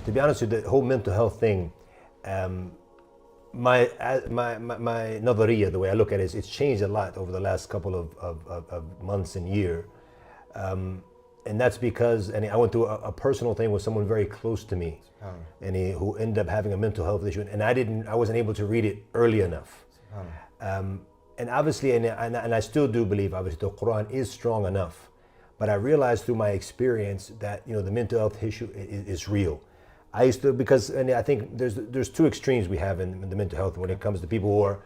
To be honest with you, the whole mental health thing, um, my nadariya, the way I look at it, is it's changed a lot over the last couple of months and year. And that's because, and I went through a personal thing with someone very close to me, who ended up having a mental health issue, and I wasn't able to read it early enough. And obviously, and I still do believe, obviously, the Quran is strong enough. But I realized through my experience that the mental health issue is real. I used to, because, and I think there's two extremes we have in the mental health when it comes to people who are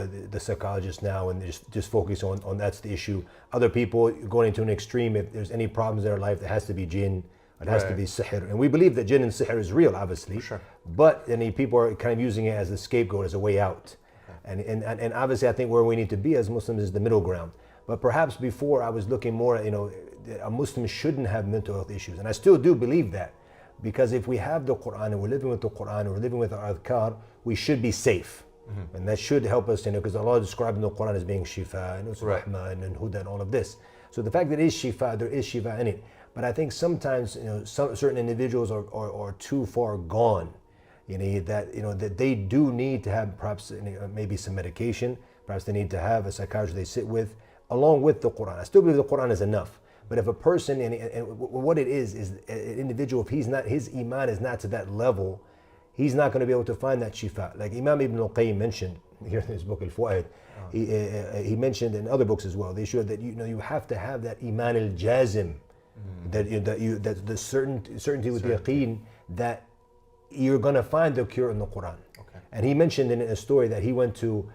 the psychologists now and just focus on that's the issue. Other people going into an extreme, if there's any problems in their life, it has to be jinn, it has to be sihr. And we believe that jinn and sihr is real, obviously. Sure. But people are kind of using it as a scapegoat, as a way out. And obviously I think where we need to be as Muslims is the middle ground. But perhaps before I was looking more at, a Muslim shouldn't have mental health issues. And I still do believe that. Because if we have the Quran and we're living with the Quran and we're living with our adhkar, we should be safe. And that should help us, because Allah described in the Quran as being shifa and rahma and huda and all of this. So the fact that it is shifa, there is shifa in it. But I think sometimes, certain individuals are too far gone. That they do need to have perhaps maybe some medication. Perhaps they need to have a psychiatrist they sit with, along with the Quran. I still believe the Quran is enough. But if a person, and what it is an individual, if his iman is not to that level, he's not going to be able to find that shifa. Like Imam Ibn al-Qayyim mentioned here in his book Al-Fu'ad, he mentioned in other books as well, they show that you have to have that iman al-jazim, that the certainty with the yaqeen that you're going to find the cure in the Quran. Okay. And he mentioned in a story that he went to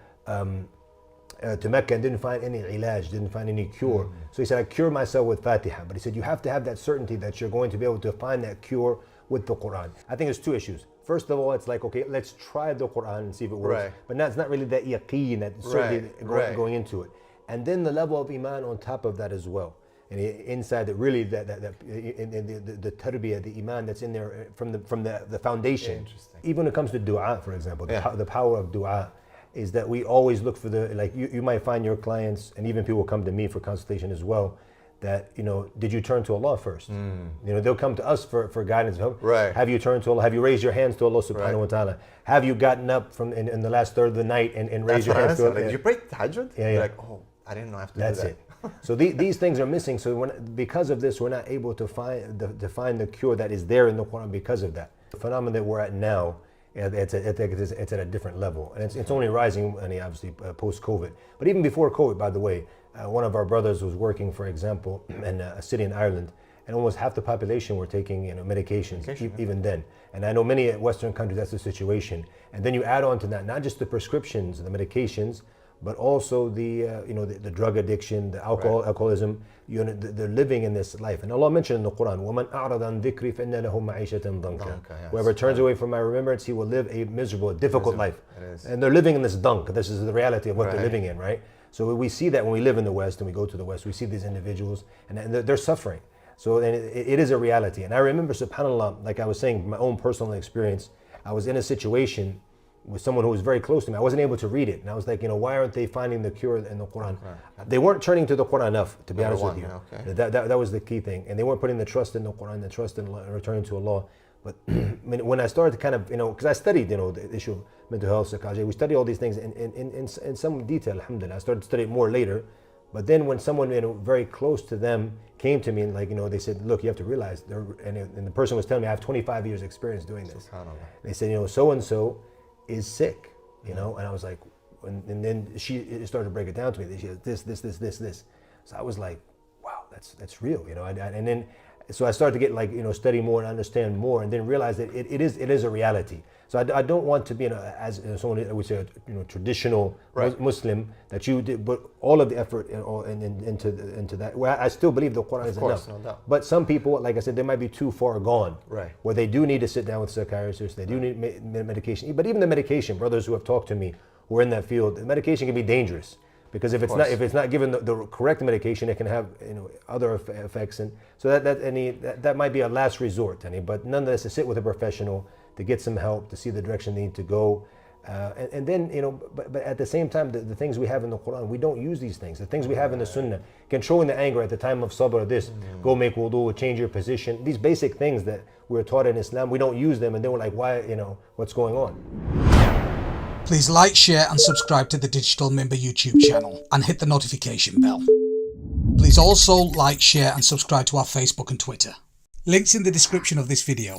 Mecca and didn't find any ilaj, didn't find any cure. So he said, I cure myself with Fatiha. But he said, you have to have that certainty that you're going to be able to find that cure with the Quran. I think there's two issues. First of all, it's like, okay, let's try the Quran and see if it works. Right. But that's not really that yaqeen, that certainty going into it. And then the level of iman on top of that as well. And inside the really the tarbiyah, the iman that's in there from the foundation. Interesting. Even when it comes to dua, for example, the power of dua is that we always look for you might find your clients, and even people come to me for consultation as well, that, did you turn to Allah first? They'll come to us for guidance. Right. Have you turned to Allah? Have you raised your hands to Allah subhanahu wa ta'ala? Have you gotten up in the last third of the night and raised your hands to Allah? Like, you pray tahajjud? Yeah. You're like, oh, I didn't know I have to That's do that. it. So these things are missing. So because of this, we're not able to find the cure that is there in the Quran because of that. The phenomenon that we're at now, it's at a different level, and it's only rising, and obviously post-COVID. But even before COVID, by the way, one of our brothers was working, for example, in a city in Ireland, and almost half the population were taking medications even then. And I know many Western countries that's the situation. And then you add on to that not just the prescriptions, the medications, but also the drug addiction, the alcoholism. They're living in this life. And Allah mentioned in the Quran, وَمَنْ أَعْرَضَ عَنْ ذِكْرِي فَإِنَّ لَهُ مَعِيشَةً ضَنْكًا. Whoever turns away from my remembrance, he will live a miserable, difficult life. And they're living in this dunk. This is the reality of what they're living in, right? So we see that when we live in the West and we go to the West, we see these individuals and they're suffering. So it is a reality. And I remember, subhanAllah, like I was saying, my own personal experience, I was in a situation with someone who was very close to me. I wasn't able to read it. And I was like, why aren't they finding the cure in the Quran? They weren't turning to the Quran enough, to be honest with you. Okay. That was the key thing. And they weren't putting the trust in the Quran, the trust in returning to Allah. But when I started to kind of, because I studied, the issue of mental health, psychology, we studied all these things in some detail, alhamdulillah. I started to study it more later. But then when someone very close to them came to me and they said, look, you have to realize, and the person was telling me, I have 25 years experience doing this. They said, so-and-so is sick, and I was like, and then she started to break it down to me. She has this. So I was like, wow, that's real, and then so I started to get study more and understand more, and then realize that it is a reality. So I don't want to be as someone I would say traditional Muslim that you did, but all of the effort into that. Well, I still believe the Quran is enough. No doubt. But some people, like I said, they might be too far gone. Right. Where they do need to sit down with psychiatrists. They do need medication. But even the medication, brothers who have talked to me who are in that field, the medication can be dangerous. Because if it's not given the correct medication, it can have other effects, and so that might be a last resort. But nonetheless, to sit with a professional, to get some help, to see the direction they need to go, And then, but at the same time, the things we have in the Quran, we don't use these things. The things we have in the Sunnah, controlling the anger at the time of sabr, go make wudu, change your position. These basic things that we're taught in Islam, we don't use them, and then we're like, why, what's going on? Please like, share and subscribe to the Digital Mimbar YouTube channel and hit the notification bell. Please also like, share and subscribe to our Facebook and Twitter. Links in the description of this video.